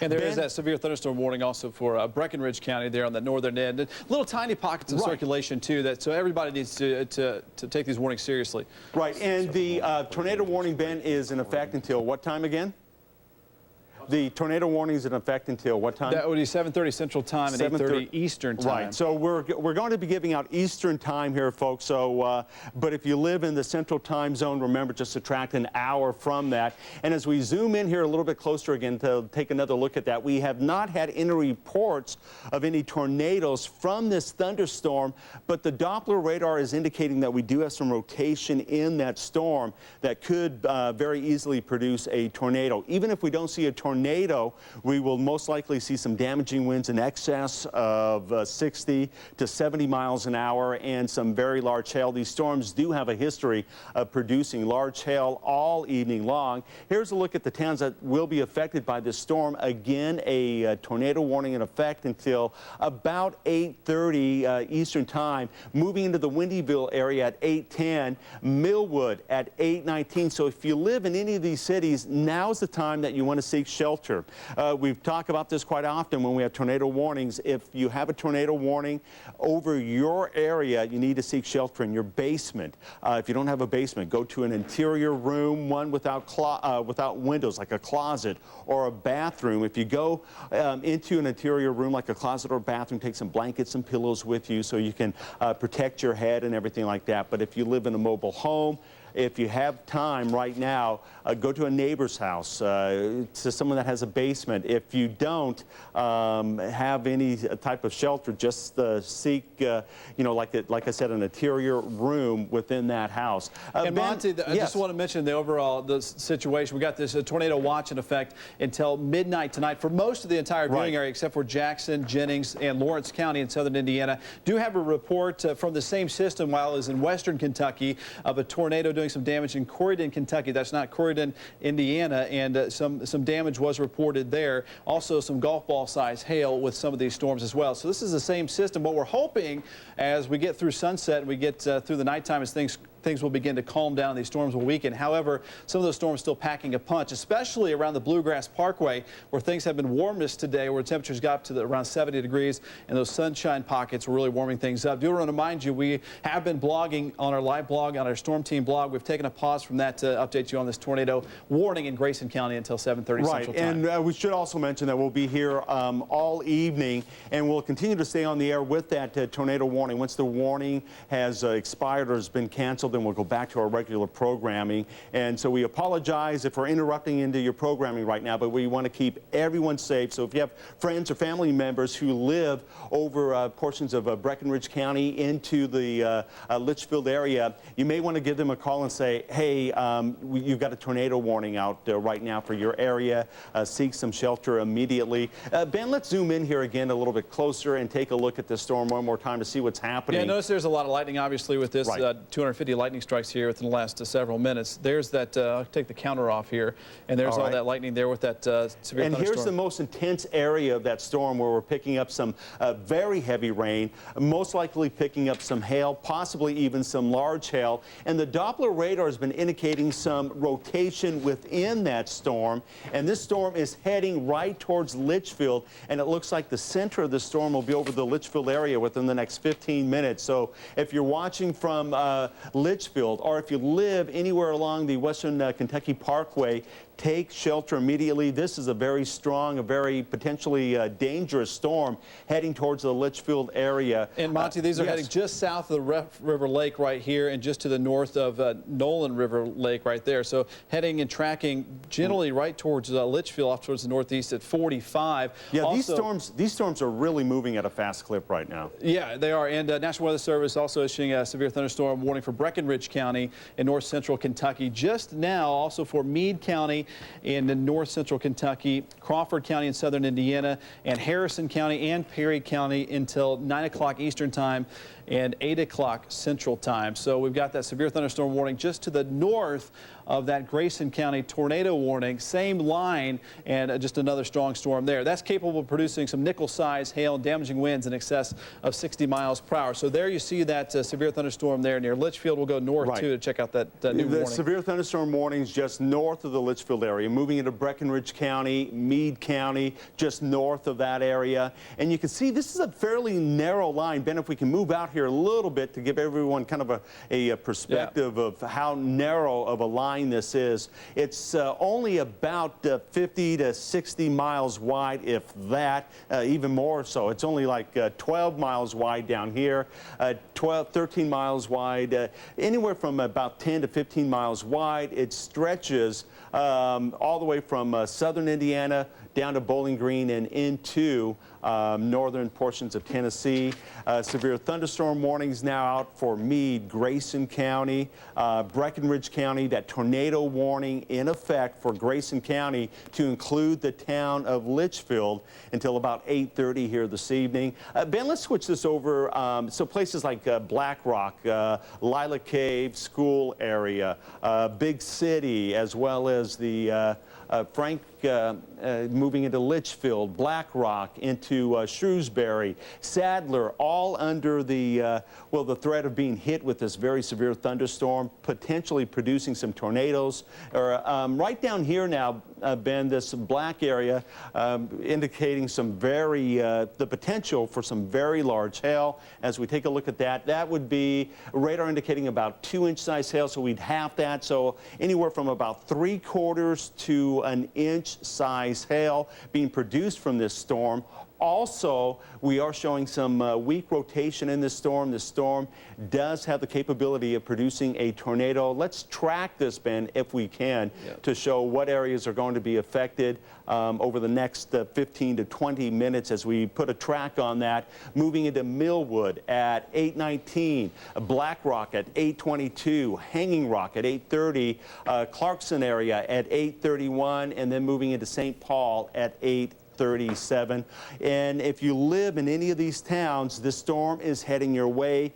And there is that severe thunderstorm warning also for Breckenridge County there on the northern end. And little tiny pockets of circulation too. So everybody needs to take these warnings seriously. Right, and the tornado warning, Ben, is in effect until what time again? The tornado warning is in effect until what time? That would be 7:30 Central Time and 8:30 Eastern Time. Right. So we're going to be giving out Eastern Time here, folks. So, but if you live in the Central Time Zone, remember just subtract an hour from that. And as we zoom in here a little bit closer again to take another look at that, we have not had any reports of any tornadoes from this thunderstorm, but the Doppler radar is indicating that we do have some rotation in that storm that could very easily produce a tornado. Even if we don't see a tornado, we will most likely see some damaging winds in excess of 60 to 70 miles an hour and some very large hail. These storms do have a history of producing large hail all evening long. Here's a look at the towns that will be affected by this storm. Again, a tornado warning in effect until about 8:30 Eastern Time. Moving into the Windyville area at 8:10, Millwood at 8:19. So if you live in any of these cities, now's the time that you want to seek shelter. We've talked about this quite often when we have tornado warnings. If you have a tornado warning over your area, you need to seek shelter in your basement. If you don't have a basement, go to an interior room, one without windows, like a closet or a bathroom. If you go into an interior room like a closet or bathroom, take some blankets and pillows with you so you can protect your head and everything like that. But if you live in a mobile home, if you have time right now, go to a neighbor's house, to someone that has a basement. If you don't have any type of shelter, just seek, you know, like I said, an interior room within that house. And Monty, I just want to mention the situation. We got this tornado watch in effect until midnight tonight for most of the entire viewing area, except for Jackson, Jennings, and Lawrence County in southern Indiana. Do have a report from the same system while it was in western Kentucky of a tornado doing some damage in Corydon, Kentucky. That's not Corydon, Indiana, and some damage was reported there. Also some golf ball size hail with some of these storms as well. So this is the same system. What we're hoping as we get through sunset and we get through the nighttime as things will begin to calm down. These storms will weaken. However, some of those storms still packing a punch, especially around the Bluegrass Parkway, where things have been warmest today, where temperatures got up to around 70 degrees, and those sunshine pockets were really warming things up. Do want to remind you, we have been blogging on our live blog, on our Storm Team blog. We've taken a pause from that to update you on this tornado warning in Grayson County until 7:30 Central Time. And we should also mention that we'll be here all evening, and we'll continue to stay on the air with that tornado warning. Once the warning has expired or has been canceled, then we'll go back to our regular programming. And so we apologize if we're interrupting into your programming right now, but we want to keep everyone safe. So if you have friends or family members who live over portions of Breckenridge County into the Litchfield area, you may want to give them a call and say, hey, you've got a tornado warning out right now for your area. Seek some shelter immediately. Ben, let's zoom in here again a little bit closer and take a look at this storm one more time to see what's happening. Yeah, notice there's a lot of lightning, obviously, with this 250 lightning strikes here within the last several minutes. There's that, I'll take the counter off here, and there's all that lightning there with that severe thunderstorm. And here's the most intense area of that storm where we're picking up some very heavy rain, most likely picking up some hail, possibly even some large hail. And the Doppler radar has been indicating some rotation within that storm. And this storm is heading right towards Litchfield, and it looks like the center of the storm will be over the Litchfield area within the next 15 minutes. So if you're watching from Litchfield, or if you live anywhere along the western Kentucky Parkway, take shelter immediately. This is a very strong, a very potentially dangerous storm heading towards the Litchfield area. And Monty, these are heading just south of the River Lake right here and just to the north of Nolan River Lake right there. So heading and tracking generally right towards Litchfield off towards the northeast at 45. Yeah, also, these storms are really moving at a fast clip right now. Yeah, they are. And National Weather Service also issuing a severe thunderstorm warning for Breckenridge County in north central Kentucky. Just now also for Meade County in north central Kentucky, Crawford County in southern Indiana, and Harrison County and Perry County until 9 o'clock Eastern Time and 8 o'clock Central Time. So we've got that severe thunderstorm warning just to the north of that Grayson County tornado warning. Same line and just another strong storm there. That's capable of producing some nickel-sized hail and damaging winds in excess of 60 miles per hour. So there you see that severe thunderstorm there near Litchfield. We'll go north too to check out that new warning. The severe thunderstorm warnings just north of the Litchfield area, moving into Breckinridge County, Meade County, just north of that area. And you can see this is a fairly narrow line. Ben, if we can move out here a little bit to give everyone kind of a perspective of how narrow of a line this is. It's only about 50 to 60 miles wide, if that, even more so. It's only like 12 miles wide down here, 13 miles wide, anywhere from about 10 to 15 miles wide. It stretches all the way from southern Indiana down to Bowling Green and into northern portions of Tennessee. Severe thunderstorm warnings now out for Meade, Grayson County, Breckinridge County. That tornado warning in effect for Grayson County to include the town of Litchfield until about 8:30 here this evening. Ben, let's switch this over. So places like Black Rock, Lilac Cave School area, Big City, as well as the Frank moving into Litchfield, Black Rock, into Shrewsbury, Sadler, all under the the threat of being hit with this very severe thunderstorm, potentially producing some tornadoes. Right down here now, Ben, this black area indicating some the potential for some very large hail. As we take a look at that, that would be radar indicating about 2-inch size hail, so we'd half that, so anywhere from about 3/4 to an inch size hail being produced from this storm. Also, we are showing some weak rotation in this storm. The storm does have the capability of producing a tornado. Let's track this, Ben, if we can, to show what areas are going to be affected over the next 15 to 20 minutes as we put a track on that. Moving into Millwood at 8:19, Black Rock at 8:22, Hanging Rock at 8:30, Clarkson area at 8:31, and then moving into St. Paul at 8:37. And if you live in any of these towns, this storm is heading your way.